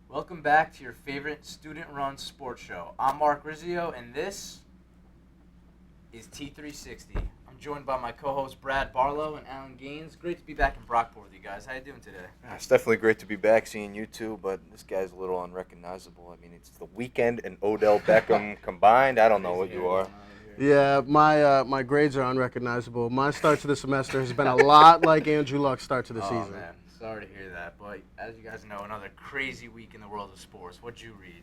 Welcome back to your favorite student-run sports show. I'm Mark Risio, and this is T360. I'm joined by my co-hosts Brad Balogh and Alan Gaines. Great to be back in Brockport with you guys. How you doing today? It's definitely great to be back seeing you two, but this guy's a little unrecognizable. I mean, it's the Weekend and Odell Beckham combined. I don't know what you are. Yeah, my grades are unrecognizable. My start to the semester has been a lot like Andrew Luck's start to the season. Man, sorry to hear that. But as you guys know, another crazy week in the world of sports. What'd you read?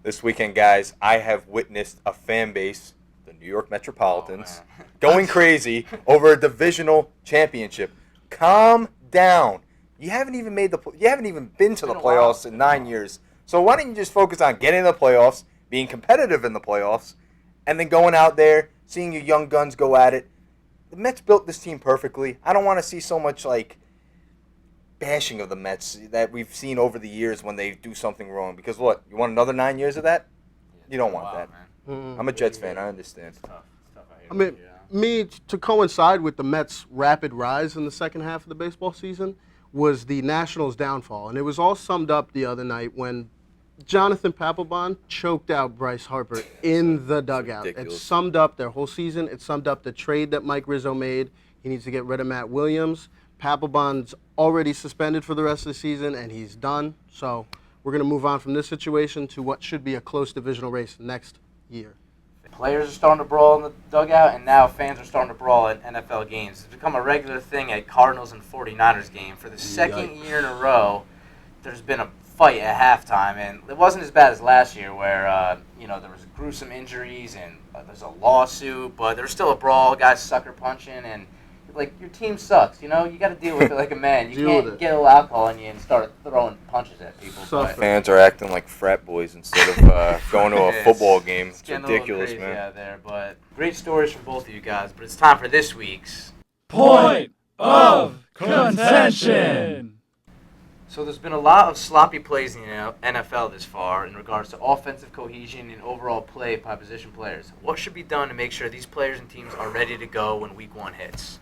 This weekend, guys, I have witnessed a fan base, the New York Metropolitans, going crazy over a divisional championship. Calm down. You haven't even been to the playoffs in 9 years. So why don't you just focus on getting in the playoffs, being competitive in the playoffs, and then going out there, seeing your young guns go at it. The Mets built this team perfectly. I don't want to see so much bashing of the Mets that we've seen over the years when they do something wrong. Because what? You want another 9 years of that? You don't want that. I'm a Jets fan. I understand. It's tough. I mean, to coincide with the Mets' rapid rise in the second half of the baseball season was the Nationals' downfall. And it was all summed up the other night when Jonathan Papelbon choked out Bryce Harper in the dugout. It summed up their whole season. It summed up the trade that Mike Rizzo made. He needs to get rid of Matt Williams. Papelbon's already suspended for the rest of the season, and he's done. So we're going to move on from this situation to what should be a close divisional race next year. Players are starting to brawl in the dugout, and now fans are starting to brawl at NFL games. It's become a regular thing at Cardinals and 49ers game. For the second year in a row, there's been a fight at halftime, and it wasn't as bad as last year where there was gruesome injuries and there's a lawsuit, but there's still a brawl, guys sucker punching, and your team sucks. You got to deal with it like a man. You can't get a little alcohol in you and start throwing punches at people. Fans are acting like frat boys instead of going to a football game. It's ridiculous, man. Out there, but great stories from both of you guys. But it's time for this week's Point of Contention. So there's been a lot of sloppy plays in the NFL this far in regards to offensive cohesion and overall play by position players. What should be done to make sure these players and teams are ready to go when Week 1 hits?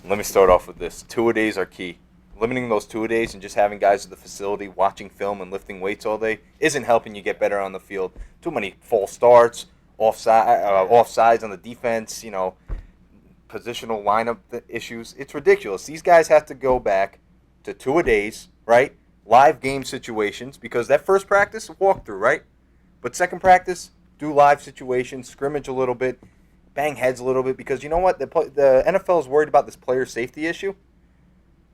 Let me start off with this. Two-a-days are key. Limiting those two-a-days and just having guys at the facility watching film and lifting weights all day isn't helping you get better on the field. Too many false starts, offsides on the defense, positional lineup issues. It's ridiculous. These guys have to go back to two-a-days, right? Live game situations, because that first practice, walkthrough, right? But second practice, do live situations, scrimmage a little bit, bang heads a little bit, because you know what? The NFL is worried about this player safety issue,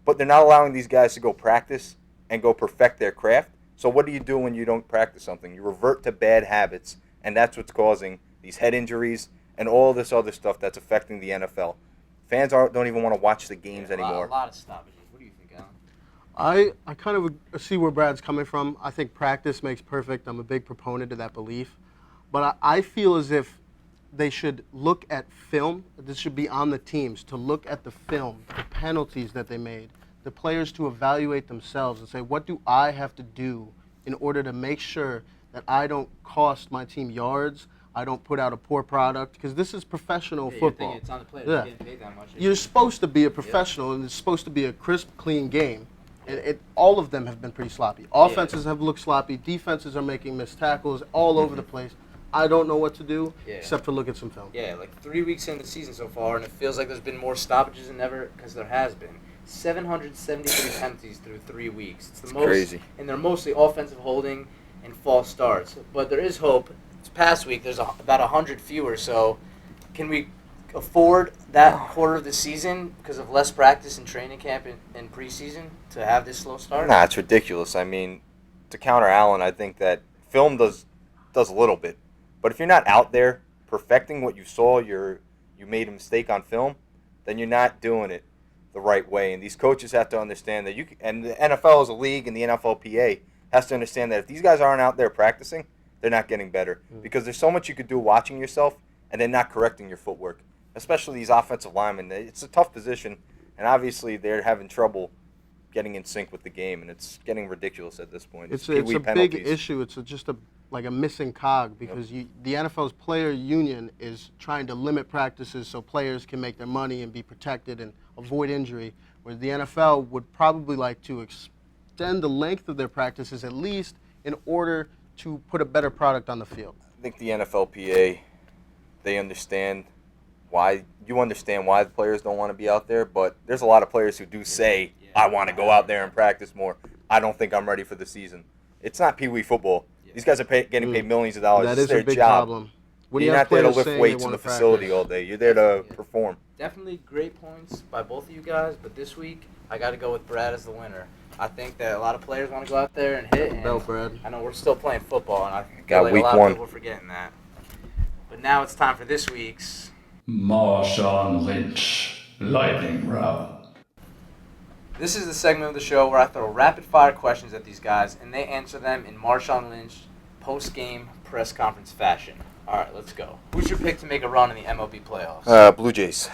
but they're not allowing these guys to go practice and go perfect their craft. So what do you do when you don't practice something? You revert to bad habits, and that's what's causing these head injuries and all this other stuff that's affecting the NFL. Fans don't even want to watch the games anymore. A lot of stoppages. What do you think, Alan? I kind of see where Brad's coming from. I think practice makes perfect. I'm a big proponent of that belief. But I feel as if they should look at film. This should be on the teams to look at the film, the penalties that they made, the players to evaluate themselves and say, what do I have to do in order to make sure that I don't cost my team yards, I don't put out a poor product, because this is professional football. It's on the players. They're getting paid that much. You're supposed to be a professional, and it's supposed to be a crisp, clean game. All of them have been pretty sloppy. Offenses have looked sloppy. Defenses are making missed tackles all over the place. I don't know what to do except to look at some film. Yeah, 3 weeks into the season so far, and it feels like there's been more stoppages than ever, because there has been. 773 penalties through 3 weeks. It's the most, crazy. And they're mostly offensive holding and false starts. But there is hope. This past week, there's about 100 fewer, so can we afford that quarter of the season because of less practice in training camp and preseason to have this slow start? Nah, it's ridiculous. I mean, to counter Allen, I think that film does a little bit. But if you're not out there perfecting what you saw, you made a mistake on film, then you're not doing it the right way. And these coaches have to understand that and the NFL is a league, and the NFLPA has to understand that if these guys aren't out there practicing, they're not getting better. Because there's so much you could do watching yourself and then not correcting your footwork. Especially these offensive linemen. It's a tough position, and obviously they're having trouble getting in sync with the game, and it's getting ridiculous at this point. It's a big issue. It's just a missing cog, because the NFL's player union is trying to limit practices so players can make their money and be protected and avoid injury, whereas the NFL would probably like to extend the length of their practices at least in order to put a better product on the field? I think the NFLPA, they understand why the players don't want to be out there, but there's a lot of players who do say, I want to go out there and practice more. I don't think I'm ready for the season. It's not Pee Wee football. These guys are getting paid millions of dollars. That It's is their a big job. problem. When You're you have not there to players lift saying weights they in the wanna facility practice. all day. You're there to perform. Definitely great points by both of you guys, but this week I got to go with Brad as the winner. I think that a lot of players want to go out there and hit. And Bell, Brad. I know we're still playing football, and I feel Got like week a lot one. of people are forgetting that. But now it's time for this week's Marshawn Lynch Lightning Round. This is the segment of the show where I throw rapid-fire questions at these guys, and they answer them in Marshawn Lynch post-game press conference fashion. All right, let's go. Who's your pick to make a run in the MLB playoffs? Blue Jays.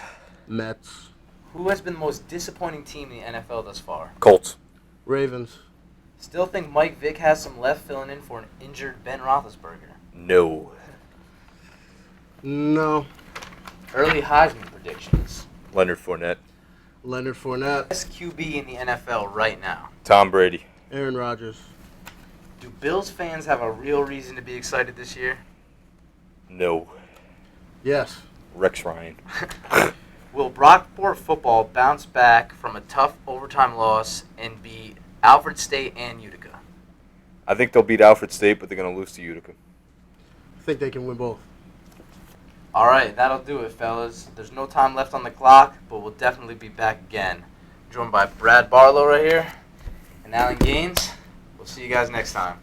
Mets. Who has been the most disappointing team in the NFL thus far? Colts. Ravens. Still think Mike Vick has some left filling in for an injured Ben Roethlisberger? No. No. Early Heisman predictions. Leonard Fournette. Leonard Fournette. Best QB in the NFL right now. Tom Brady. Aaron Rodgers. Do Bills fans have a real reason to be excited this year? No. Yes. Rex Ryan. Will Brockport football bounce back from a tough overtime loss and beat Alfred State and Utica? I think they'll beat Alfred State, but they're going to lose to Utica. I think they can win both. All right, that'll do it, fellas. There's no time left on the clock, but we'll definitely be back again. Joined by Brad Barlow right here and Alan Gaines. We'll see you guys next time.